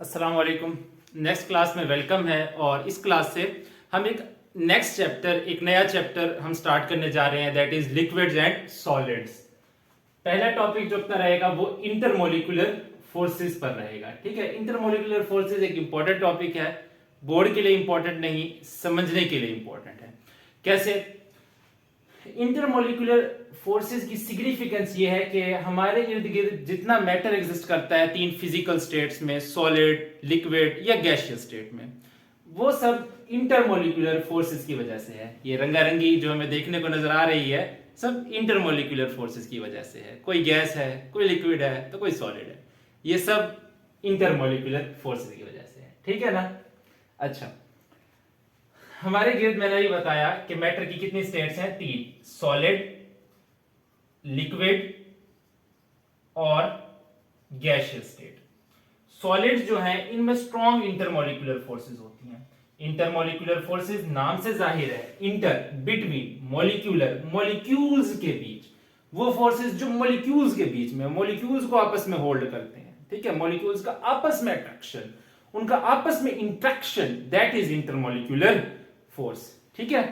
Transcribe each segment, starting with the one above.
अस्सलाम वालेकुम। Next class में वेलकम है और इस क्लास से हम एक नेक्स्ट चैप्टर एक नया चैप्टर हम स्टार्ट करने जा रहे हैं, that is liquids and solids. पहला टॉपिक जो अपना रहेगा वो इंटरमोलिकुलर फोर्सेस पर रहेगा। ठीक है, इंटरमोलिकुलर फोर्सेस एक इंपॉर्टेंट टॉपिक है, बोर्ड के लिए इंपॉर्टेंट नहीं, समझने के लिए इंपॉर्टेंट है। कैसे? इंटरमोलिकुलर फोर्सेस की सिग्निफिकेंस ये है कि हमारे इर्द गिर्द जितना मैटर एग्जिस्ट करता है तीन फिजिकल स्टेट्स में, सॉलिड, लिक्विड या गैसियस स्टेट में, वो सब इंटरमोलिकुलर फोर्सेस की वजह से है। ये रंगारंगी जो हमें देखने को नजर आ रही है सब इंटरमोलिकुलर फोर्सेस की वजह से है। कोई गैस है, कोई लिक्विड है, तो कोई सॉलिड है, ये सब इंटरमोलिकुलर फोर्सेस की वजह से है। ठीक है ना? अच्छा, हमारे गिर्द मैंने ये बताया कि मैटर की कितनी स्टेट्स हैं? तीन, सॉलिड, लिक्विड और गैसियस स्टेट। सॉलिड्स जो हैं इनमें स्ट्रॉन्ग इंटरमोलिकुलर फोर्सेस होती हैं। इंटरमोलिकुलर फोर्सेस नाम से जाहिर है, इंटर बिटवीन, मॉलिक्यूलर मॉलिक्यूल्स के बीच, वो फोर्सेस जो मॉलिक्यूल्स के बीच में, मॉलिक्यूल्स को आपस में होल्ड करते हैं। ठीक है, मॉलिक्यूल्स का आपस में अट्रैक्शन, उनका आपस में interaction, that is intermolecular force. ठीक है।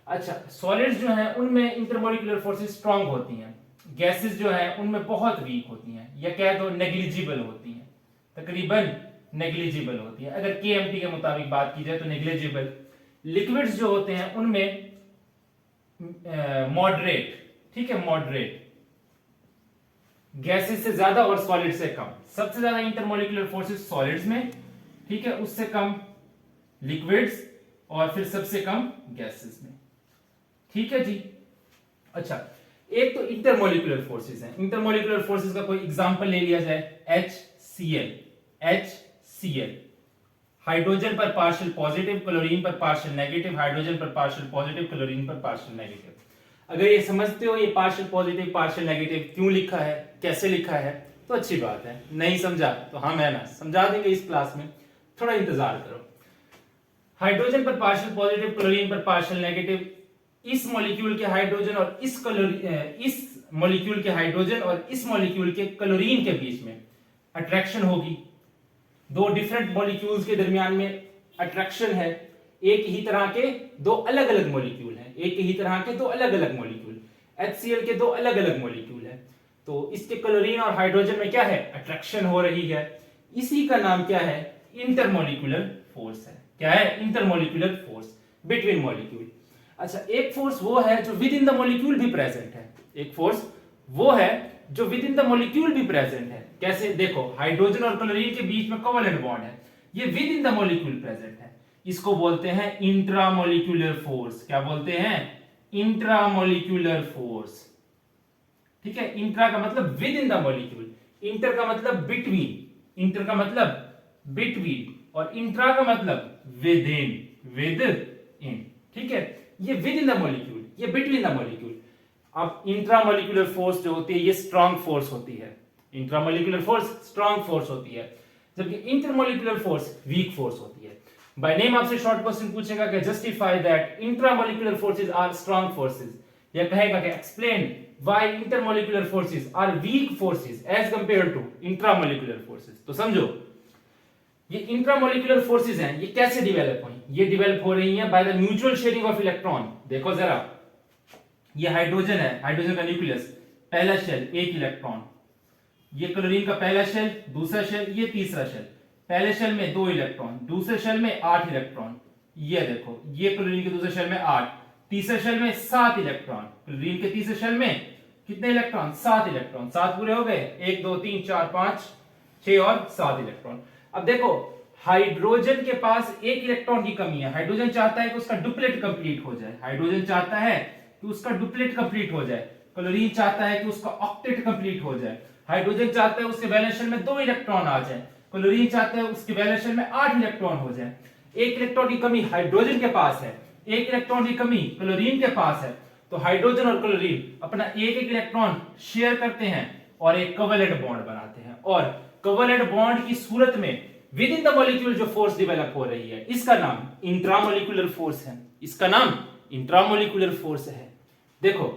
अच्छा, सॉलिड्स जो हैं उनमें इंटरमोलिकुलर फोर्सेस स्ट्रांग होती हैं, गैसेस जो हैं उनमें बहुत वीक होती हैं, या कह दो नेग्लिजिबल होती हैं, तकरीबन नेग्लिजिबल होती है। अगर केएमटी के मुताबिक बात की जाए तो नेग्लिजिबल। लिक्विड्स जो होते हैं उनमें मॉडरेट, ठीक है, मॉडरेट, गैसेस से ज्यादा और सॉलिड से कम। सबसे ज्यादा इंटरमोलिकुलर फोर्सेस सॉलिड्स में, ठीक है, उससे कम लिक्विड्स और फिर सबसे कम गैसेस में। ठीक है जी। अच्छा, एक तो इंटरमोलिकुलर फोर्सेस हैं। इंटरमोलिकुलर फोर्सेस का कोई एग्जांपल ले लिया जाए, HCl। HCl हाइड्रोजन पर पार्शियल पॉजिटिव, क्लोरीन पर पार्शियल नेगेटिव, हाइड्रोजन पर पार्शियल पॉजिटिव, क्लोरीन पर पार्शियल नेगेटिव। अगर ये समझते हो ये पार्शियल पॉजिटिव पार्शियल नेगेटिव क्यों लिखा है, कैसे लिखा है, तो अच्छी बात है। नहीं समझा तो हम है ना समझा देंगे इस क्लास में, थोड़ा इंतजार करो। हाइड्रोजन पर पार्शियल पॉजिटिव, क्लोरीन पर पार्शियल नेगेटिव, इस मॉलिक्यूल के हाइड्रोजन और इस मॉलिक्यूल के हाइड्रोजन और इस मॉलिक्यूल के क्लोरीन के बीच में अट्रैक्शन होगी। दो डिफरेंट मॉलिक्यूल्स के दरमियान में अट्रैक्शन है। एक ही तरह के दो अलग अलग मॉलिक्यूल हैं, एक ही तरह के दो अलग अलग मॉलिक्यूल, HCl के दो अलग अलग मॉलिक्यूल है, तो इसके क्लोरीन और हाइड्रोजन में क्या है? अट्रैक्शन हो रही है। इसी का नाम क्या है? इंटरमोलिकुलर फोर्स है। क्या है? Intermolecular force between molecule. अच्छा, एक फोर्स वो है जो विद इन द मॉलिक्यूल भी प्रेजेंट है। एक फोर्स वो है जो विद इन द मॉलिक्यूल भी प्रेजेंट है। कैसे? देखो, हाइड्रोजन और क्लोरीन के बीच में कोवेलेंट बॉन्ड है, ये with in the molecule present है। इसको बोलते हैं इंट्रामोलिक्यूलर फोर्स। क्या बोलते हैं? Intramolecular force. ठीक है, इंट्रा का मतलब with in the molecule, inter का मतलब बिटवीन, इंटर का मतलब बिटवीन और इंट्रा का मतलब विद इन। ठीक है, ये विद इन द मॉलिक्यूल, ये बिटवीन द मॉलिक्यूल। अब इंट्रामोलिकुलर फोर्स जो होती है ये स्ट्रॉन्ग फोर्स होती है। इंट्रामोलिकुलर फोर्स स्ट्रॉन्ग फोर्स होती है, जबकि इंटरमोलिकुलर फोर्स वीक फोर्स होती है। बाय नेम आपसे शॉर्ट क्वेश्चन पूछेगा कि justify that intramolecular forces are strong forces, या कहेगा कि explain why intermolecular forces are weak forces as compare to intramolecular forces. तो समझो, ये इंट्रामोलिकुलर फोर्सेस हैं, ये कैसे डेवलप हुई? ये डेवलप हो रही हैं by the mutual sharing of electron. देखो जरा, ये हाइड्रोजन है, हाइड्रोजन का न्यूक्लियस, पहला शेल एक इलेक्ट्रॉन, ये क्लोरीन का पहला शेल, दूसरा शेल, ये तीसरा शेल। पहले शेल में 2 इलेक्ट्रॉन, दूसरे शेल में 8 इलेक्ट्रॉन। ये देखो, ये क्लोरीन के दूसरे शेल में 8, तीसरे शेल में 7 इलेक्ट्रॉन। क्लोरीन के तीसरे शेल में कितने इलेक्ट्रॉन? 7 इलेक्ट्रॉन। 7 पूरे हो गए, 1 2 3 4 5 6 और 7 इलेक्ट्रॉन। अब देखो, हाइड्रोजन के पास एक इलेक्ट्रॉन की कमी है। हाइड्रोजन चाहता है कि उसका डुप्लेट कंप्लीट हो जाए, हाइड्रोजन चाहता है कि उसका डुप्लेट कंप्लीट हो जाए। क्लोरीन चाहता है कि उसका ऑक्टेट कंप्लीट हो जाए। हाइड्रोजन चाहता है उसके वैलेंस शेल में 2 इलेक्ट्रॉन आ जाए, क्लोरीन चाहता है उसके वैलेंस शेल में 8 इलेक्ट्रॉन हो जाए। एक इलेक्ट्रॉन की कमी हाइड्रोजन के पास है, एक इलेक्ट्रॉन की कमी क्लोरीन के पास है, तो हाइड्रोजन और क्लोरीन अपना एक एक इलेक्ट्रॉन शेयर करते हैं और एक कोवेलेंट बॉन्ड बनाते हैं। और कोवेलेंट बॉन्ड की सूरत में विद इन द मॉलिक्यूल जो फोर्स डेवलप हो रही है, इसका नाम इंट्रामोलिकुलर फोर्स है। इसका नाम इंट्रामोलिकुलर फोर्स है। देखो,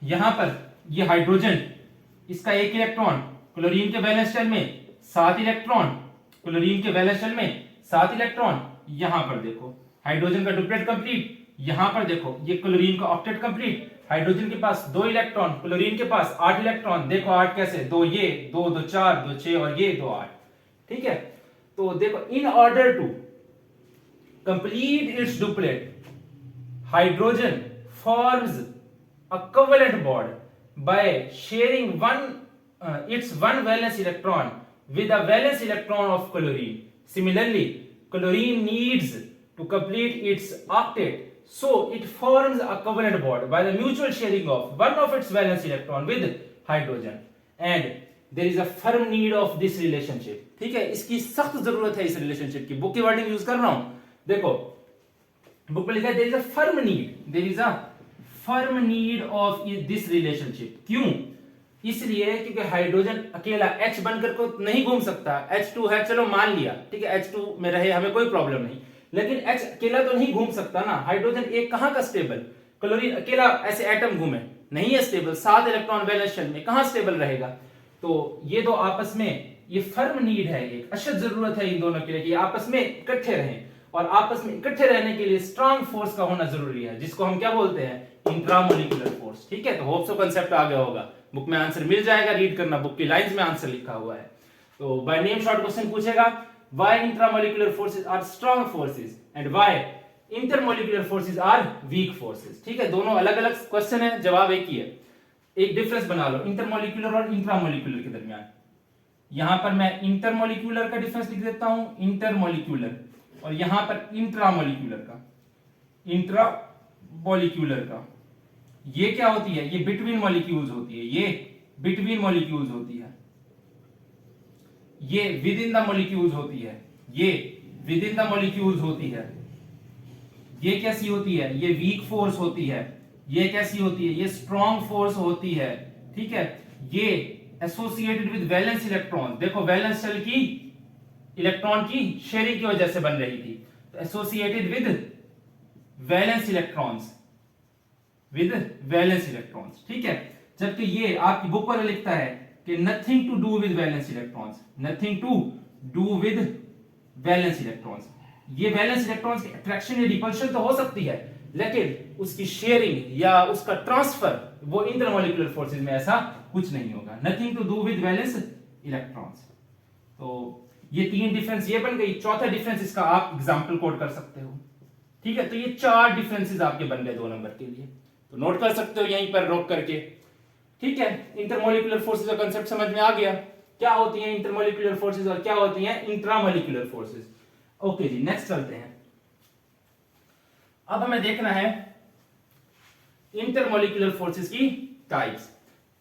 यहां पर ये हाइड्रोजन, इसका एक इलेक्ट्रॉन क्लोरीन के वैलेंस शेल में 7 इलेक्ट्रॉन, क्लोरीन के वैलेंस शेल में 7 इलेक्ट्रॉन, यहां पर देखो हाइड्रोजन का डुप्लेट कंप्लीट, यहां पर देखो ये क्लोरीन का ऑक्टेट कंप्लीट, हाइड्रोजन के पास 2 इलेक्ट्रॉन, क्लोरीन के पास 8 इलेक्ट्रॉन, देखो 8 कैसे, 2 ये 2 2 4 2 6 और ये 2 8, ठीक है। तो देखो in order to complete its duplet, hydrogen forms a covalent bond by sharing its one valence electron with a valence electron of chlorine. Similarly, chlorine needs to complete its octet, so it forms a covalent bond by the mutual sharing of one of its valence electron with hydrogen, and there is a firm need of this relationship. ठीक है, इसकी सख्त जरूरत है इस relationship की। Book की wording use कर रहा हूं, देखो बुक में लिखा है there is a firm need, there is a firm need of this relationship. क्यों? इसलिए क्योंकि हाइड्रोजन अकेला H बनकर को नहीं घूम सकता, H2 है, चलो मान लिया, ठीक है, H2 में रहे, हमें कोई प्रॉब्लम नहीं, लेकिन H अकेला तो नहीं घूम सकता ना। हाइड्रोजन एक कहां का स्टेबल, क्लोरीन अकेला ऐसे एटम घूमे नहीं है स्टेबल, 7 इलेक्ट्रॉन वैलेंस शेल में कहां स्टेबल रहेगा। तो ये दो आपस में, ये फर्म नीड है, एक अशद जरूरत है इन दोनों के लिए कि आपस में इकट्ठे रहें, और आपस में इकट्ठे रहने के लिए स्ट्रांग फोर्स का होना जरूरी है, जिसको हम क्या बोलते हैं, इंट्रामोलिकुलर फोर्स। ठीक है, तो होप सो कांसेप्ट आ गया होगा, बुक में आंसर मिल जाएगा, रीड करना, बुक की लाइंस में आंसर लिखा हुआ है। तो बाय नेम शॉर्ट क्वेश्चन पूछेगा, why intramolecular forces are strong forces and why intermolecular forces are weak forces. ठीक है, दोनों अलग अलग क्वेश्चन है, जवाब एक ही है। एक डिफरेंस बना लो इंटरमोलिकुलर और इंट्रामोलिकुलर के दरमियान। यहां पर मैं इंटरमोलिकुलर का डिफरेंस लिख देता हूं, इंटरमोलिकुलर, और यहां पर इंट्रामोलिकुलर का, इंट्रामोलिकुलर का। ये क्या होती है, ये बिटवीन मॉलिक्यूल्स होती है, ये बिटवीन मॉलिक्यूल्स होती है, ये विद इन द मॉलिक्यूल्स होती है, ये विद इन द मॉलिक्यूल्स होती है। ये कैसी होती है, ये वीक फोर्स होती है। ये कैसी होती है, ये स्ट्रॉन्ग फोर्स होती है। ठीक है, ये एसोसिएटेड विद वैलेंस इलेक्ट्रॉन, देखो वैलेंस शेल की इलेक्ट्रॉन की शेयरिंग की वजह से बन रही थी, तो associated with valence electrons, with valence electrons. ठीक है, जबकि ये आपकी बुक वाला लिखता है कि nothing to do with valence electrons, nothing to do with valence electrons. ये वैलेंस इलेक्ट्रॉन्स की अट्रैक्शन या रिपल्शन तो हो सकती है, लेकिन उसकी शेयरिंग या उसका ट्रांसफर वो इंटरमॉलिक्यूलर फोर्सेस में ऐसा कुछ नहीं होगा, nothing to do with valence electrons. तो ये तीन डिफरेंस ये बन गई। चौथा डिफरेंस इसका आप एग्जांपल कोड कर सकते हो। ठीक है, तो ये चार डिफरेंसेस आपके बन गए 2 नंबर के लिए, तो नोट कर सकते हो यहीं पर रोक करके। ठीक है, इंटरमॉलिक्यूलर फोर्सेस का कांसेप्ट समझ में आ गया, क्या होती हैं इंटरमॉलिक्यूलर फोर्सेस और क्या होती हैं इंट्रामॉलिक्यूलर फोर्सेस। ओके जी, नेक्स्ट चलते हैं। अब हमें देखना है इंटरमॉलिक्यूलर फोर्सेस की टाइप्स।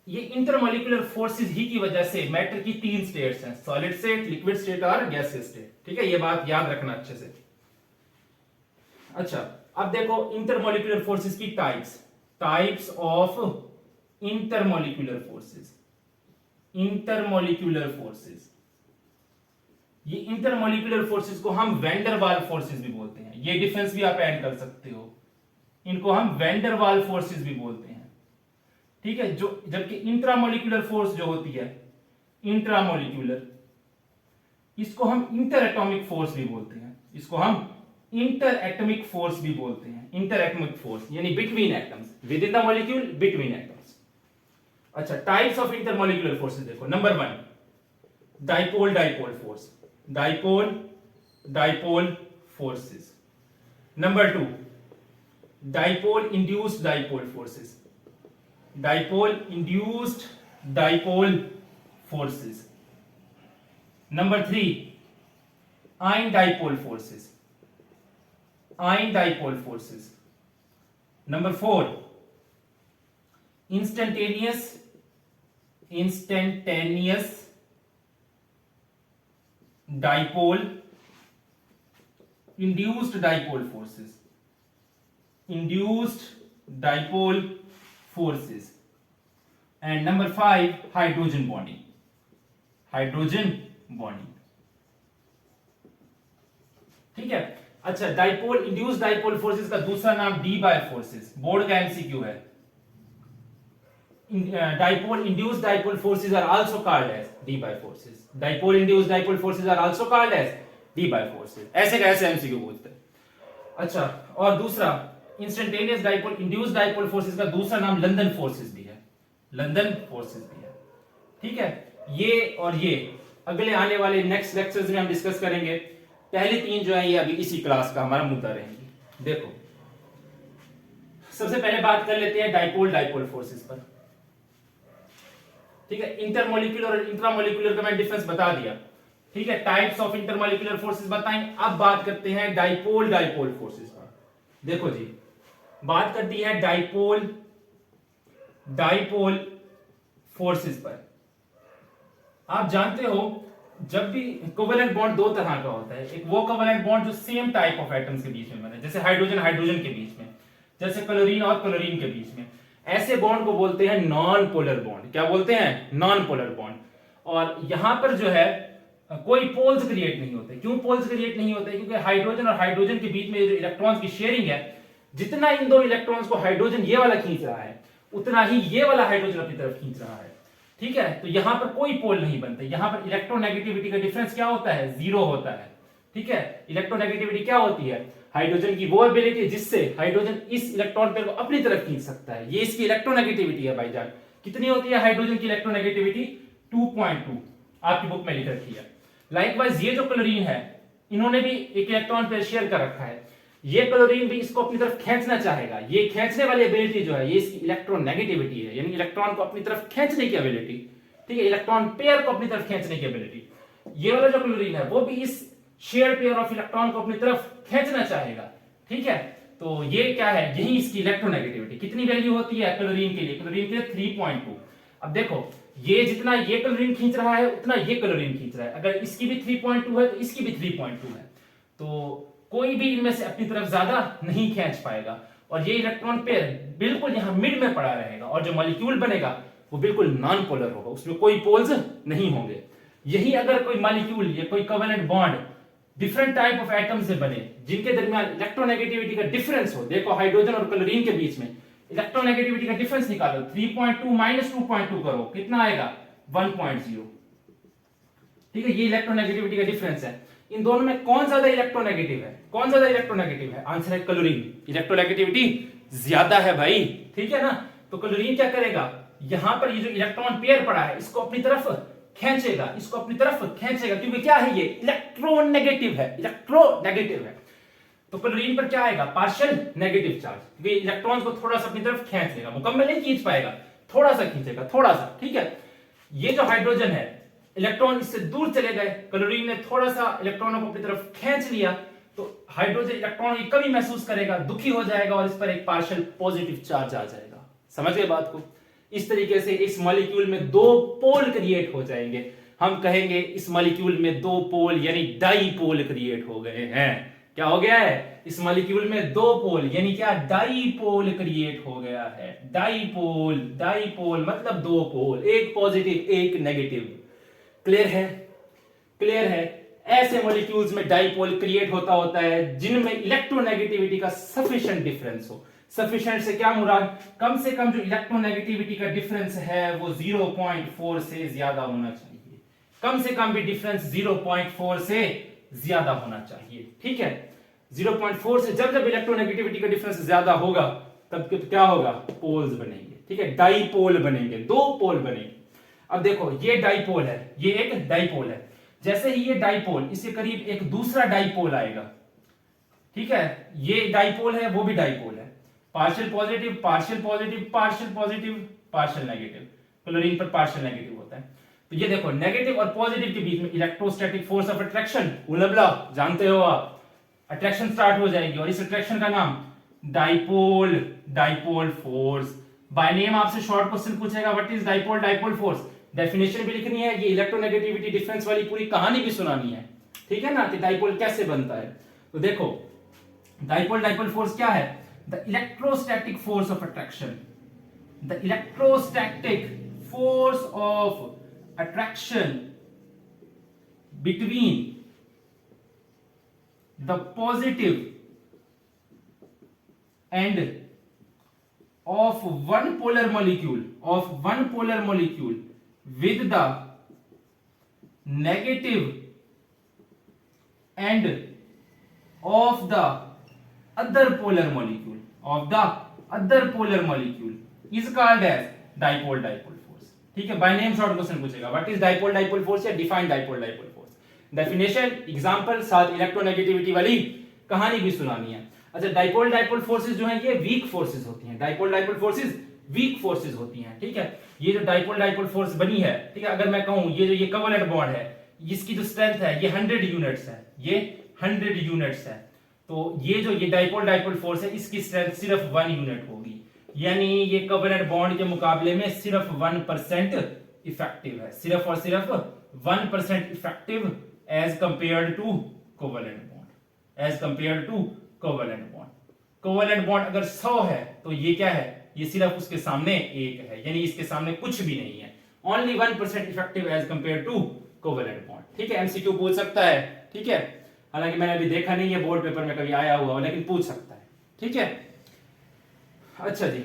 ये इंटरमॉलिक्यूलर फोर्सेस ही की वजह से मैटर की 3 स्टेट्स हैं, सॉलिड स्टेट, लिक्विड स्टेट और गैसियस स्टेट। ठीक है, ये बात याद रखना अच्छे से। अच्छा, अब देखो इंटरमॉलिक्यूलर फोर्सेस की types of intermolecular forces. Intermolecular forces, ये इंटरमॉलिक्यूलर फोर्सेस को हम वैन वाल फोर्सेस भी बोलते हैं, ये डिफरेंस भी आप ऐड कर सकते हो, इनको हम वैन वाल फोर्सेस भी बोलते हैं। ठीक है, जो जबकि इंट्रामॉलिक्यूलर फोर्स जो होती है, इंट्रामॉलिक्यूलर, इसको हम इंटर एटॉमिक फोर्स भी बोलते हैं, इसको हम इंटर एटॉमिक फोर्स भी बोलते हैं। इंटर एटॉमिक फोर्स यानी between atoms, with in the molecule, between atoms. अच्छा, टाइप्स ऑफ इंटरमॉलिक्यूलर फोर्सेस देखो। Number 1 dipole dipole force, dipole dipole forces. Number 2 dipole induced dipole forces, dipole induced dipole forces. Number 3 ion dipole forces, ion dipole forces. Number 4 instantaneous dipole induced dipole forces, induced dipole forces. And number 5 hydrogen bonding, hydrogen bonding. ठीक है, अच्छा, dipole induced dipole forces का दूसरा नाम Debye forces, board का MCQ है। Dipole induced dipole forces are also called as Debye forces. Dipole induced dipole forces are also called as Debye forces. ऐसे कैसे MCQ पूछते हैं. अच्छा, और दूसरा instantaneous dipole induced dipole forces का दूसरा नाम लंदन फोर्सेस भी है. लंदन फोर्सेस भी है. ठीक है, ये और ये अगले आने वाले नेक्स्ट लेक्चर्स में हम डिस्कस करेंगे. पहले तीन जो है ये अभी इसी क्लास का हमारा मुद्दा रहेंगे. देखो, सबसे पहले बात कर लेते हैं डाइपोल डाइपोल फोर्सेस पर. ठीक है, इंटरमोलिक्यूलर और इंट्रामोलिक्यूलर का मैं डिफरेंस बता दिया. ठीक है, टाइप्स ऑफ इंटरमोलिक्यूलर फोर्सेस बताएं. अब बात करते हैं डाइपोल डाइपोल फोर्सेस पर. देखो जी, बात करती है डाइपोल डाइपोल फोर्सेस पर. आप जानते हो जब भी कोवेलेंट बॉन्ड दो तरह का होता है. एक वो कोवेलेंट बॉन्ड जो सेम टाइप ऑफ एटम्स के बीच में बने, जैसे हाइड्रोजन हाइड्रोजन के बीच में, जैसे क्लोरीन और क्लोरीन के बीच में. ऐसे बॉन्ड को बोलते हैं नॉन पोलर बॉन्ड. क्या बोलते हैं? Non polar bond. और यहां पर जो है कोई पोल्स क्रिएट नहीं होते. क्यों पोल्स क्रिएट नहीं होते? क्योंकि हाइड्रोजन और हाइड्रोजन के बीच में जो इलेक्ट्रॉन्स की शेयरिंग है, जितना इन दो इलेक्ट्रॉन्स को हाइड्रोजन ये वाला खींच रहा है, उतना ही ये वाला हाइड्रोजन अपनी तरफ खींच रहा है. ठीक है, तो यहां पर कोई पोल नहीं बनते. यहां पर इलेक्ट्रोनेगेटिविटी का डिफरेंस क्या होता है? जीरो होता है. ठीक है, इलेक्ट्रोनेगेटिविटी क्या होती है? हाइड्रोजन की वो एबिलिटी जिससे हाइड्रोजन इस इलेक्ट्रॉन पेयर को अपनी तरफ खींच सकता है. ये इसकी इलेक्ट्रोनेगेटिविटी है भाईजान. कितनी होती है हाइड्रोजन की इलेक्ट्रोनेगेटिविटी? 2.2. आपकी बुक में लिख रखी है. लाइकवाइज ये जो क्लोरीन है, इन्होंने भी एक इलेक्ट्रॉन पेयर शेयर कर रखा है. ये क्लोरीन भी इसको अपनी तरफ खींचना चाहेगा. ये खींचने वाली एबिलिटी जो है, ये इसकी इलेक्ट्रोनेगेटिविटी है, यानी इलेक्ट्रॉन को अपनी तरफ खींचने की एबिलिटी. ठीक है, इलेक्ट्रॉन पेयर को अपनी तरफ खींचने की एबिलिटी. ये वाला जो क्लोरीन है वो भी इस शेयर पेयर ऑफ इलेक्ट्रॉन को अपनी तरफ खींचना चाहेगा. ठीक है, तो ये क्या है? यही इसकी इलेक्ट्रोनेगेटिविटी. कितनी वैल्यू होती है क्लोरीन के लिए? क्लोरीन के लिए 3.2. अब देखो, ये जितना ये क्लोरीन खींच रहा है उतना ये क्लोरीन खींच रहा है. अगर इसकी भी 3.2 है तो इसकी भी 3.2 है. तो कोई भी इनमें से अपनी तरफ ज्यादा नहीं खींच पाएगा. और ये इलेक्ट्रॉन पेयर बिल्कुल यहां मिड में पड़ा रहेगा. और जो मॉलिक्यूल बनेगा वो बिल्कुल नॉन पोलर होगा, उसमें कोई पोल्स नहीं होंगे. यही अगर कोई मॉलिक्यूल या कोई covalent bond different type of atom से बने, जिनके दरमियान इलेक्ट्रोनेगेटिविटी का डिफरेंस हो. देखो, हाइड्रोजन और क्लोरीन के बीच में इलेक्ट्रोनेगेटिविटी का डिफरेंस निकालो. 3.2 माइनस 2.2 करो, कितना आएगा? 1.0. ठीक है, ये इलेक्ट्रोनेगेटिविटी का डिफरेंस है. इन दोनों में कौन ज्यादा इलेक्ट्रोनेगेटिव है? कौन ज्यादा इलेक्ट्रोनेगेटिव है? आंसर है क्लोरीन. इलेक्ट्रोनेगेटिविटी ज्यादा है भाई. ठीक है ना, तो क्लोरीन क्या करेगा? यहां पर ये जो इलेक्ट्रॉन पेयर पड़ा है, इसको अपनी तरफ खींचेगा, इसको अपनी तरफ खींचेगा. क्योंकि क्या है? ये इलेक्ट्रोनेगेटिव है. इलेक्ट्रोनेगेटिव है. तो क्लोरीन पर क्या आएगा? Partial negative charge. क्योंकि इलेक्ट्रॉन्स को थोड़ा सा अपनी तरफ खींच लेगा, मुकम्मल नहीं खींच पाएगा, थोड़ा सा खींचेगा, थोड़ा सा. ठीक है, ये जो हाइड्रोजन है, इलेक्ट्रॉन इससे दूर चले गए, क्लोरीन ने थोड़ा सा इलेक्ट्रॉनों को अपनी तरफ खींच लिया, तो हाइड्रोजन इलेक्ट्रॉन की कमी महसूस करेगा, दुखी हो जाएगा और इस पर एक पार्शियल पॉजिटिव चार्ज आ जाएगा. समझ गए बात को? इस तरीके से इस मॉलिक्यूल में दो पोल क्रिएट हो जाएंगे. हम कहेंगे इस मॉलिक्यूल में दो पोल यानी डाईपोल क्रिएट हो गए हैं. क्या हो गया है? इस मॉलिक्यूल में दो पोल यानी क्या? डाईपोल क्रिएट हो गया है. डाईपोल, डाईपोल मतलब दो पोल, एक पॉजिटिव एक नेगेटिव. क्लियर है? क्लियर है. ऐसे मॉलिक्यूल्स में डाईपोल क्रिएट होता है जिनमें इलेक्ट्रोनेगेटिविटी का सफिशिएंट डिफरेंस हो. सफिशिएंट से क्या मुराद? कम से कम जो इलेक्ट्रोनेगेटिविटी का डिफरेंस है वो 0.4 से ज्यादा होना चाहिए. कम से कम भी डिफरेंस 0.4 से ज्यादा होना चाहिए. ठीक है, 0.4 से जब इलेक्ट्रोनेगेटिविटी का डिफरेंस ज्यादा होगा तब क्या होगा? पोल्स बनेंगे. ठीक है, डाईपोल बनेंगे, दो पोल बनेंगे. अब देखो, ये डाईपोल है, ये एक डाईपोल है. जैसे ही ये डाईपोल, इसके करीब एक दूसरा डाईपोल आएगा. ठीक है, ये डाईपोल है, वो भी डाईपोल है. Partial positive partial positive partial positive partial negative. Chlorine पर पार्शियल नेगेटिव होता है. तो ये देखो, नेगेटिव और पॉजिटिव के बीच में इलेक्ट्रोस्टैटिक फोर्स ऑफ अट्रैक्शन, उलबला जानते हो आप, अट्रैक्शन स्टार्ट हो जाएगी. और इस अट्रैक्शन का नाम dipole dipole force. Bye name आपसे शॉर्ट क्वेश्चन पूछेगा, what is dipole dipole force. Definition भी लिखनी है, ये इलेक्ट्रोनेगेटिविटी डिफरेंस वाली पूरी कहानी भी सुनानी है. ठीक है ना, कि डाईपोल कैसे बनता है. तो देखो, डाईपोल डाईपोल फोर्स क्या है? The electrostatic force of attraction. The electrostatic force of attraction between the positive and of one polar molecule with the negative end of the other polar molecule is called as dipole force. ठीक है, by name short question पूछेगा what is dipole force या define dipole force, definition, example, साथ electronegativity वाली कहानी भी सुनानी है। अच्छा, डाइपोल फोर्सेस जो है ये वीक फोर्सेस होती हैं, डाइपोल फोर्सेस वीक फोर्सेस होती हैं। ठीक है, ये जो डाइपोल फोर्स बनी है, ठीक है, अगर मैं कहूं ये जो ये कोवेलेंट बॉन्ड है, इसकी जो स्ट्रेंथ है ये 100 यूनिट्स है, ये 100 यूनिट्स है, तो ये जो ये डाइपोल फोर्स है इसकी स्ट्रेंथ सिर्फ 1 यूनिट होगी, यानी ये कोवेलेंट बॉन्ड के मुकाबले में सिर्फ 1% इफेक्टिव है, सिर्फ और सिर्फ 1% effective as compared to covalent bond, as compared to covalent bond. Covalent bond अगर 100 है तो ये क्या है, ये सिर्फ उसके सामने 1 है, यानी इसके सामने कुछ भी नहीं है, only 1% effective as compare to covalent bond. ठीक है, एमसीक्यू पूछ सकता है। ठीक है, हालांकि मैंने अभी देखा नहीं है बोर्ड पेपर में कभी आया हुआ, लेकिन पूछ सकता है। ठीक है, अच्छा जी,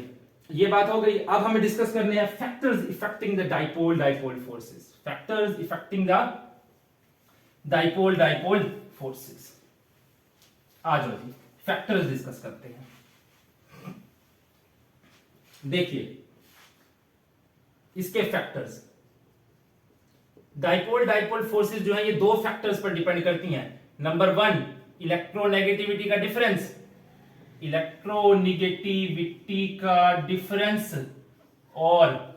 ये बात हो गई। अब हमें डिस्कस करने हैं factors affecting the dipole forces, factors affecting the dipole forces. आ जाओ जी, फैक्टर्स डिस्कस करते हैं। देखिए इसके फैक्टर्स, डाइपोल फोर्सेस जो है ये दो फैक्टर्स पर डिपेंड करती हैं। नंबर 1 इलेक्ट्रोनेगेटिविटी का डिफरेंस, इलेक्ट्रोनेगेटिविटी का डिफरेंस, और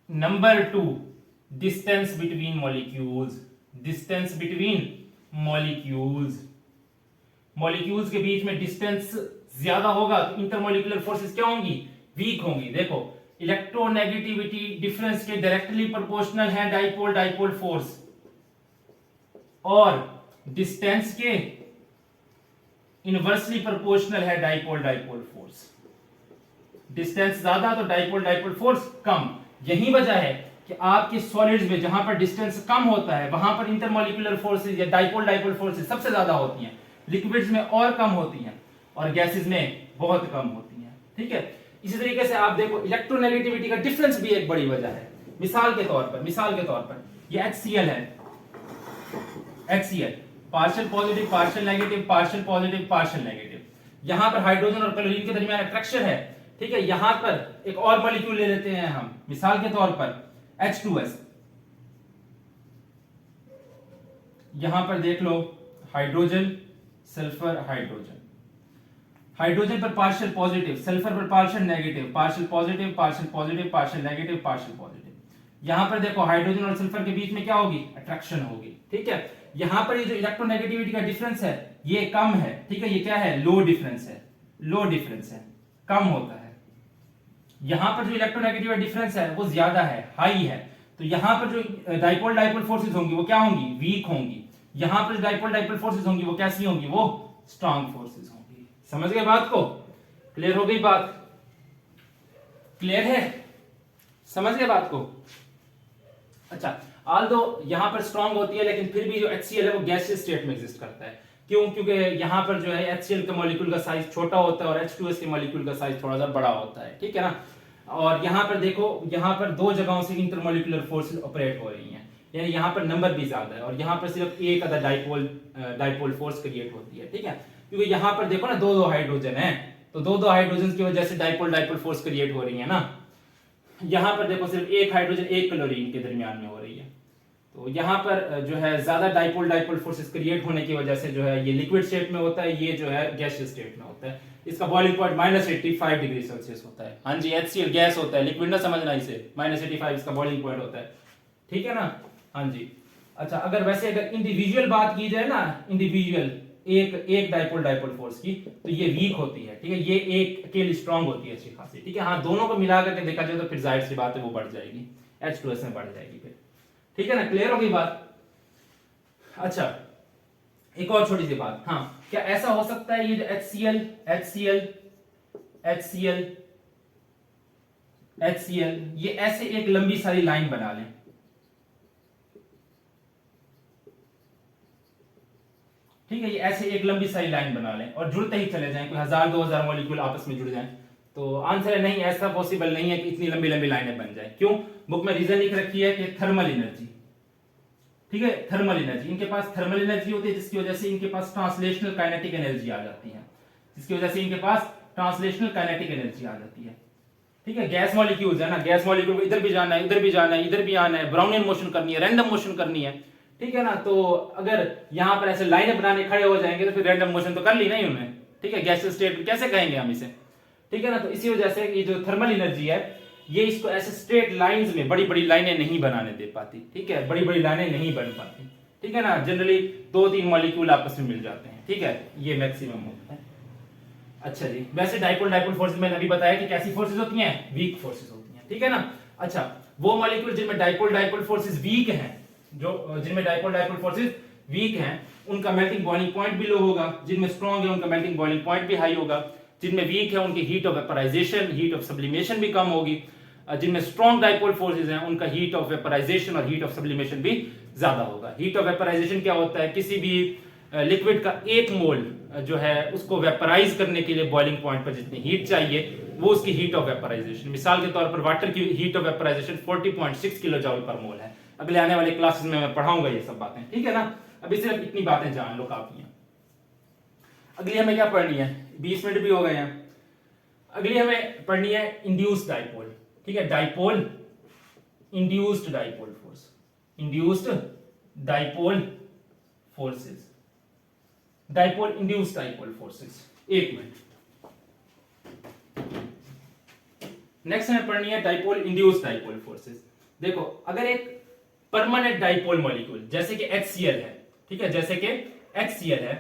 number 2 distance between molecules, distance between molecules. Molecules के बीच में डिस्टेंस ज्यादा होगा तो इंटरमॉलिक्यूलर फोर्सेस क्या होंगी, वीक होंगी। देखो इलेक्ट्रोनेगेटिविटी डिफरेंस के डायरेक्टली प्रोपोर्शनल है डाइपोल फोर्स, और डिस्टेंस के इनवर्सली प्रोपोर्शनल है डाइपोल फोर्स। डिस्टेंस ज्यादा तो डाइपोल फोर्स कम। यही वजह है कि आपके सॉलिड्स में जहां पर डिस्टेंस कम होता है वहां पर इंटरमॉलिक्यूलर फोर्सेस या डाइपोल फोर्सेस सबसे ज्यादा होती हैं, लिक्विड्स में और कम होती हैं और गैसेस में बहुत कम होती हैं। ठीक है, इसी तरीके से आप देखो इलेक्ट्रोनेगेटिविटी का डिफरेंस भी एक बड़ी वजह है। मिसाल के तौर पर ये HCl है, HCl partial positive partial negative, partial positive partial negative. यहां पर हाइड्रोजन और क्लोरीन के दरमियान अट्रैक्शन है। ठीक है, यहां पर एक और मॉलिक्यूल ले लेते हैं हम, मिसाल के तौर पर H2S। यहां पर देख लो हाइड्रोजन सल्फर हाइड्रोजन, हाइड्रोजन पर पार्शियल पॉजिटिव, सल्फर पर partial negative, partial positive partial positive partial negative partial positive. यहां पर देखो हाइड्रोजन और सल्फर के बीच में क्या होगी, अट्रैक्शन होगी। ठीक है, यहां पर ये जो इलेक्ट्रोनेगेटिविटी का डिफरेंस है ये कम है। ठीक है, ये क्या है, लो डिफरेंस है, कम होता है। यहां पर जो इलेक्ट्रोनेगेटिविटी डिफरेंस है वो ज्यादा है, हाई है। तो यहां पर जो डाइपोल फोर्सेस होंगी वो क्या होंगी, वीक होंगी। यहां पर डाइपोल फोर्सेस होंगी वो कैसी होंगी, वो स्ट्रांग फोर्सेस होंगी। समझ गए बात को, क्लियर हो गई बात, क्लियर है, समझ गए बात को। अच्छा, ऑल्दो यहां पर स्ट्रांग होती है लेकिन फिर भी जो HCl है वो गैसियस स्टेट में एग्जिस्ट करता है। क्यों, क्योंकि यहां पर जो है HCl के मॉलिक्यूल का साइज छोटा होता है और H2S के मॉलिक्यूल का साइज थोड़ा सा बड़ा होता है। ठीक है ना, और यहां पर देखो यहां पर दो जगहों से इंटरमॉलिक्यूलर फोर्सेस ऑपरेट हो रही हैं, यानी यहां पर नंबर भी ज्यादा है और यहां पर सिर्फ एक आधा डाइपोल फोर्स क्रिएट होती है। ठीक है, क्योंकि यहां पर देखो ना दो हाइड्रोजन है, तो दो हाइड्रोजन की वजह से डाइपोल फोर्स क्रिएट हो रही है ना। यहां पर देखो सिर्फ एक हाइड्रोजन एक क्लोरीन के दरमियान में हो रही है, तो यहां पर जो है ज्यादा डाइपोल फोर्सेस क्रिएट होने की वजह से जो है ये लिक्विड स्टेट में होता है, ये जो है गैसियस स्टेट में होता है। इसका बॉइलिंग पॉइंट -85 डिग्री सेल्सियस होता है। हाँ जी, HCl गैस होता है, लिक्विड ना समझना इसे, -85 इसका बॉइलिंग पॉइंट होता है। ठीक है ना, हाँ जी। अच्छा, अगर इंडिविजुअल बात की जाए ना, इंडिविजुअल एक डाइपोल फोर्स की, तो ये वीक होती है। ठीक है, ये एक अकेली स्ट्रांग होती है अच्छी खासी। ठीक है, हाँ दोनों को मिला करके देखा जाए तो फिर जाहिर सी बात है वो बढ़ जाएगी, H2S में बढ़ जाएगी फिर। ठीक है ना, क्लियर होगी बात। अच्छा, एक और छोटी सी बात, हाँ क्या ऐसा हो सकता है ये जो HCl ये ऐसे एक लंबी सारी लाइन बना लें। ठीक है, ये ऐसे एक लंबी सारी लाइन बना लें और जुड़ते ही चले जाएं, कोई 1000-2000 मॉलिक्यूल आपस में जुड़ जाएं, तो आंसर है नहीं, ऐसा पॉसिबल नहीं है कि इतनी लंबी लंबी लाइनें बन जाए। क्यों, बुक में रीजन लिख रखी है कि थर्मल एनर्जी, ठीक है, थर्मल एनर्जी, इनके पास थर्मल एनर्जी होती है जिसकी वजह से इनके पास ट्रांसलेशनल काइनेटिक एनर्जी आ जाती है, जिसकी वजह से इनके पास ट्रांसलेशनल काइनेटिक एनर्जी आ जाती है। ठीक है, गैस मॉलिक्यूल्स है ना, गैस मॉलिक्यूल को इधर भी जाना है, इधर भी जाना है, इधर भी आना है, ब्राउनियन मोशन करनी है, रैंडम मोशन करनी है। ठीक है ना, तो अगर यहां पर ऐसे लाइन बनाने खड़े हो जाएंगे तो फिर रैंडम मोशन तो कर ली नहीं उन्होंने। ठीक है, गैस स्टेट कैसे कहेंगे हम इसे। ठीक है ना, तो इसी वजह से ये जो थर्मल एनर्जी है ये इसको ऐसे स्ट्रेट लाइंस में बड़ी बड़ी लाइनें नहीं बनाने दे पाती। ठीक है, बड़ी बड़ी लाइनें नहीं बन पाती। ठीक है ना, जनरली 2-3 मॉलिक्यूल आपस में मिल जाते हैं। ठीक है, ये मैक्सिमम होता है। अच्छा जी, वैसे डाइपोल डाइपोल फोर्सेस मैंने अभी बताया कि कैसी फोर्सेस होती हैं, वीक फोर्सेस होती हैं। ठीक है ना, अच्छा वो मॉलिक्यूल जिनमें डाइपोल डाइपोल फोर्सेस वीक हैं, जो जिनमें डाइपोल डाइपोल फोर्सेस वीक हैं उनका मेल्टिंग बॉइलिंग पॉइंट भी लो होगा, जिनमें स्ट्रॉन्ग है उनका मेल्टिंग बॉइलिंग पॉइंट भी हाई होगा, जिनमें वीक है उनकी heat of vaporisation, heat of sublimation भी कम होगी, जिनमें स्ट्रॉन्ग डाइपोल फोर्सेस हैं उनका हीट ऑफ वेपराइजेशन और हीट ऑफ सब्लिमेशन भी ज्यादा होगा। हीट ऑफ वेपराइजेशन क्या होता है, किसी भी लिक्विड का 1 मोल जो है उसको वेपराइज करने के लिए बॉइलिंग पॉइंट पर जितनी हीट चाहिए वो उसकी हीट ऑफ वेपराइजेशन। मिसाल के तौर पर वाटर की heat of vaporization 40.6 kilo joule पर मोल है। अगले आने वाले क्लासेस में मैं पढ़ाऊंगा ये सब बातें। ठीक है ना, अभी सिर्फ इतनी बातें जान लो, काफी है। अगली हमें क्या पढ़नी है, 20 मिनट भी हो गए हैं। अगली हमें पढ़नी है इंड्यूस्ड डाइपोल। ठीक है, dipole, induced dipole force, induced dipole forces, dipole induced dipole forces. एक मिनट, नेक्स्ट हमें पढ़नी है डाइपोल इंड्यूस्ड डाइपोल फोर्सेस। देखो, अगर एक परमानेंट डाइपोल मॉलिक्यूल जैसे कि HCl है, ठीक है, जैसे कि HCl है,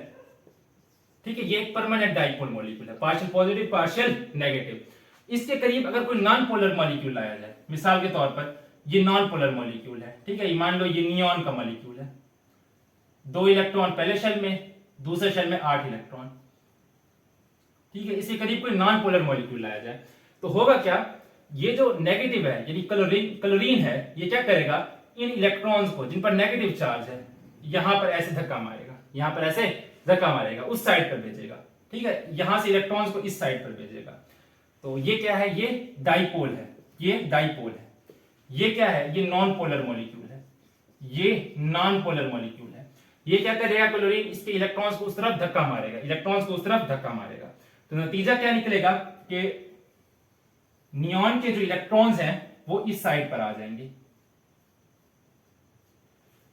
ठीक है, ये एक परमानेंट डाइपोल मॉलिक्यूल है, पार्शियल पॉजिटिव पार्शियल नेगेटिव। इसके करीब अगर कोई नॉन पोलर मॉलिक्यूल लाया जाए, मिसाल के तौर पर ये नॉन पोलर मॉलिक्यूल है। ठीक है, मान लो ये नियॉन का मॉलिक्यूल है, 2 इलेक्ट्रॉन पहले शेल में, दूसरे शेल में 8 इलेक्ट्रॉन। ठीक है, इसके करीब कोई नॉन पोलर मॉलिक्यूल लाया जाए तो होगा क्या, ये जो नेगेटिव है यानी क्लोरीन है, ये क्या करेगा, इन इलेक्ट्रॉन्स को जिन पर नेगेटिव चार्ज है यहां पर ऐसे धक्का मारेगा, यहां पर ऐसे धक्का मारेगा, उस साइड पर भेजेगा। ठीक है, यहां से इलेक्ट्रॉन्स को इस साइड पर भेजेगा। तो ये क्या है, ये डाइपोल है, ये डाइपोल है। ये क्या है, ये नॉन पोलर मॉलिक्यूल है, ये नॉन पोलर मॉलिक्यूल है। ये क्या करेगा, क्लोरीन इसके इलेक्ट्रॉन्स को उस तरफ धक्का मारेगा, इलेक्ट्रॉन्स को उस तरफ धक्का मारेगा। तो नतीजा क्या निकलेगा कि नियॉन के जो इलेक्ट्रॉन्स हैं वो इस साइड पर आ जाएंगे।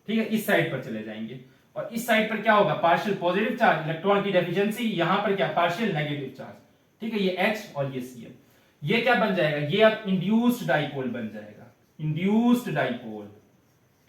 ठीक है, इस साइड पर चले जाएंगे और इस साइड पर क्या होगा, पार्शियल पॉजिटिव चार्ज, इलेक्ट्रॉन की डेफिशिएंसी, यहां पर क्या, पार्शियल नेगेटिव चार्ज। ठीक है, ये H और ये Cl, ये क्या बन जाएगा, ये अब इंड्यूस्ड डाइपोल बन जाएगा, इंड्यूस्ड डाइपोल।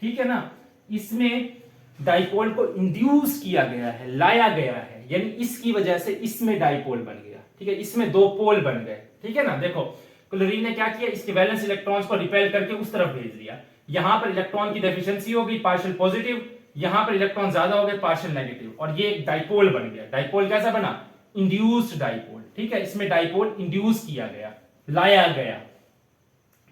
ठीक है ना, इसमें डाइपोल को इंड्यूस किया गया है, लाया गया है, यानी इसकी वजह से इसमें डाइपोल बन गया। ठीक है, इसमें 2 पोल बन गए। ठीक है ना, देखो क्लोरीन ने क्या किया, इसके वैलेंस इलेक्ट्रॉन्स को रिपेल करके उस तरफ भेज दिया, यहां पर इलेक्ट्रॉन की डेफिशिएंसी होगी, पार्शियल पॉजिटिव, यहां पर इलेक्ट्रॉन ज्यादा हो गए, पार्शियल नेगेटिव, और ये एक डाइपोल बन गया। डाइपोल कैसा बना, इंड्यूस्ड डाइपोल। ठीक है, इसमें डाइपोल इंड्यूस किया गया, लाया गया।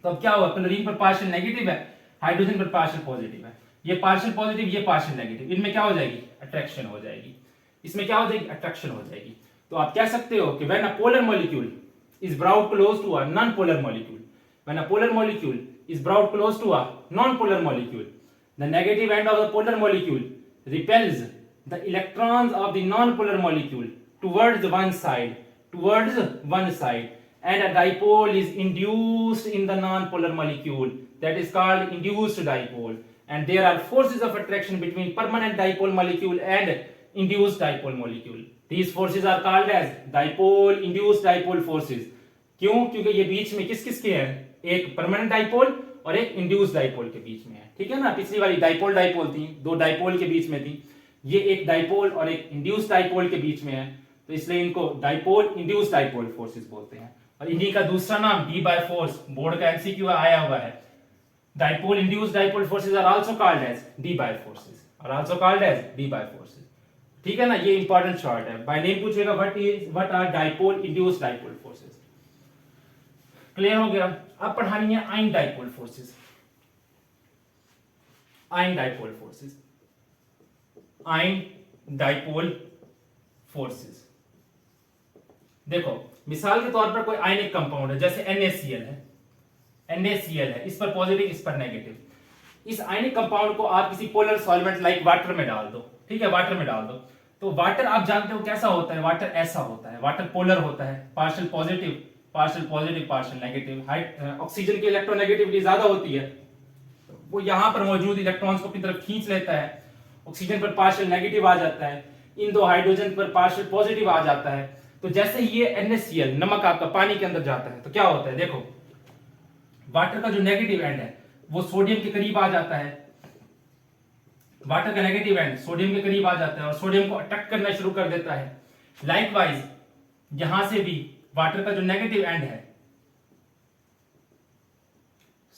तो अब क्या हुआ, क्लोरीन पर पार्शियल नेगेटिव है, हाइड्रोजन पर पार्शियल पॉजिटिव है, ये पार्शियल पॉजिटिव, ये पार्शियल नेगेटिव, इनमें क्या हो जाएगी, अट्रैक्शन हो जाएगी, इसमें क्या हो जाएगी, अट्रैक्शन हो जाएगी। तो आप कह सकते हो कि when a polar molecule is brought close to a non-polar molecule, when a polar molecule is brought close to a non-polar molecule, the negative end of the polar molecule repels the electrons of the non-polar molecule towards one side, and a dipole is induced in the non-polar molecule, that is called induced dipole. And there are forces of attraction between permanent dipole molecule and induced dipole molecule. These forces are called as dipole induced dipole forces. क्यों, क्योंकि ये बीच में किस किस के हैं, एक permanent dipole और एक इंड्यूस्ड डाइपोल के बीच में है। ठीक है ना, पिछली वाली डाइपोल डाइपोल थी, 2 डाइपोल के बीच में थी, ये एक डाइपोल और एक इंड्यूस्ड डाइपोल के बीच में है, तो इसलिए इनको डाइपोल इंड्यूस्ड डाइपोल फोर्सेस बोलते हैं। और इन्हीं का दूसरा नाम डी बाय फोर्स, बोर्ड का एमसीक्यू आया हुआ है, dipole induced dipole forces are also called as Debye forces, are also called as Debye forces. ठीक है ना, ये इंपॉर्टेंट शॉर्ट है, बाय नेम पूछेगा what are dipole induced dipole forces. Clear हो गया। अब पढ़ानी है ion dipole forces, ion dipole forces, ion dipole forces. देखो मिसाल के तौर पर कोई आयनिक कंपाउंड है, जैसे NaCl है, NaCl है, इस पर पॉजिटिव इस पर नेगेटिव, इस आयनिक कंपाउंड को आप किसी पोलर सॉल्वेंट लाइक वाटर में डाल दो, ठीक है, वाटर में डाल दो। तो वाटर आप जानते हो कैसा होता है, वाटर ऐसा होता है, वाटर पोलर होता है, partial positive partial negative. Oxygen की इलेक्ट्रोनेगेटिविटी ज्यादा होती है, वो यहां पर मौजूद इलेक्ट्रॉन्स को अपनी तरफ खींच लेता है, ऑक्सीजन पर पार्शियल नेगेटिव आ जाता है, इन दो हाइड्रोजन पर पार्शियल पॉजिटिव आ जाता है। तो जैसे ये NaCl नमक आपका पानी के अंदर जाता है तो क्या होता है, देखो वाटर का जो नेगेटिव एंड है वो सोडियम के करीब आ जाता है, वाटर का नेगेटिव एंड सोडियम के करीब आ जाता है और सोडियम को अट्रैक्ट करना शुरू कर देता है। लाइकवाइज यहां से भी वाटर का जो नेगेटिव एंड है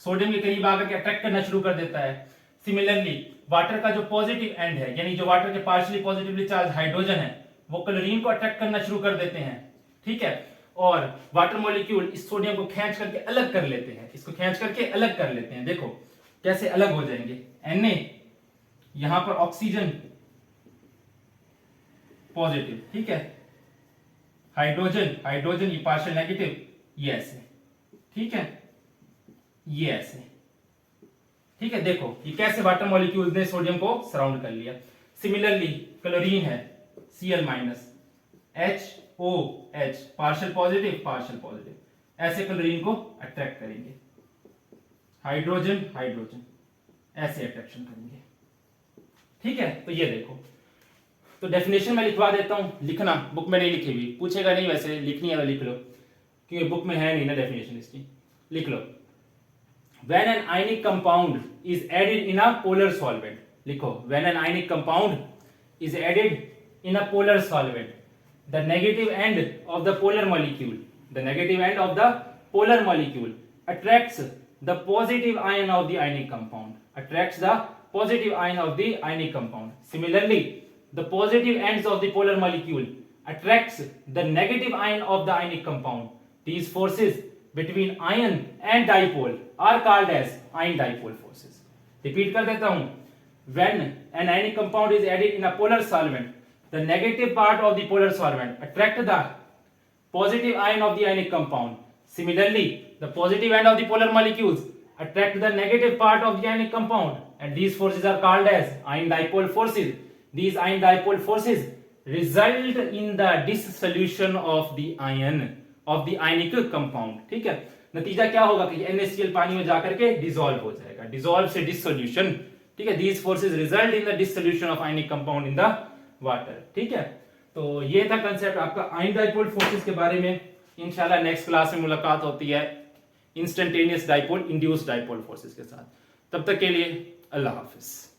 सोडियम के करीब आकर के अट्रैक्ट करना शुरू कर देता है। सिमिलरली वाटर का जो पॉजिटिव एंड है, यानी जो वाटर के पार्शियली पॉजिटिवली चार्ज हाइड्रोजन है, वो क्लोरीन को अट्रैक्ट करना शुरू कर देते हैं, ठीक है। और वाटर मॉलिक्यूल इस सोडियम को खींच करके अलग कर लेते हैं, इसको खींच करके अलग कर लेते हैं। देखो कैसे अलग हो जाएंगे, Na यहां पर ऑक्सीजन पॉजिटिव, ठीक है, हाइड्रोजन ये पार्शियल नेगेटिव, ये ऐसे, ठीक है, ये ऐसे, ठीक है। देखो ये कैसे वाटर मॉलिक्यूल्स ने सोडियम को सराउंड कर लिया। सिमिलरली क्लोरीन है Cl HOH पार्शियल पॉजिटिव, ऐसे क्लोरीन को अट्रैक्ट करेंगे, हाइड्रोजन ऐसे अट्रैक्शन करेंगे, ठीक है। तो ये देखो, तो डेफिनेशन में लिखवा देता हूं, लिखना बुक में नहीं लिखी हुई, पूछेगा नहीं, वैसे लिखनी है तो लिख लो, क्योंकि बुक में है नहीं ना डेफिनेशन इसकी, लिख लो। When an ionic compound is added in a polar solvent, लिखो when an ionic compound is added in a polar solvent, the negative end of the polar molecule attracts the positive ion of the ionic compound, Similarly, the positive ends of the polar molecule attracts the negative ion of the ionic compound. These forces between ion and dipole are called as ion dipole forces. Repeat कर देता हूं, when an ionic compound is added in a polar solvent, the negative part of the polar solvent attract the positive ion of the ionic compound. Similarly, the positive end of the polar molecules attract the negative part of the ionic compound, and these forces are called as ion dipole forces. These ion dipole forces result in the dissolution of the ionic compound, ठीक है। नतीजा क्या होगा कि NaCl पानी में जाकर के डिसॉल्व हो जाएगा, डिसॉल्व से डिसोल्यूशन, ठीक है। These forces result in the dissolution of ionic compound in the water, ठीक है। तो ये था कंसेप्ट आपका आयन डाइपोल फोर्सेस के बारे में। इंशाल्लाह नेक्स्ट क्लास में मुलाकात होती है instantaneous dipole induced dipole forces के साथ। तब तक के लिए अल्लाह हाफिज।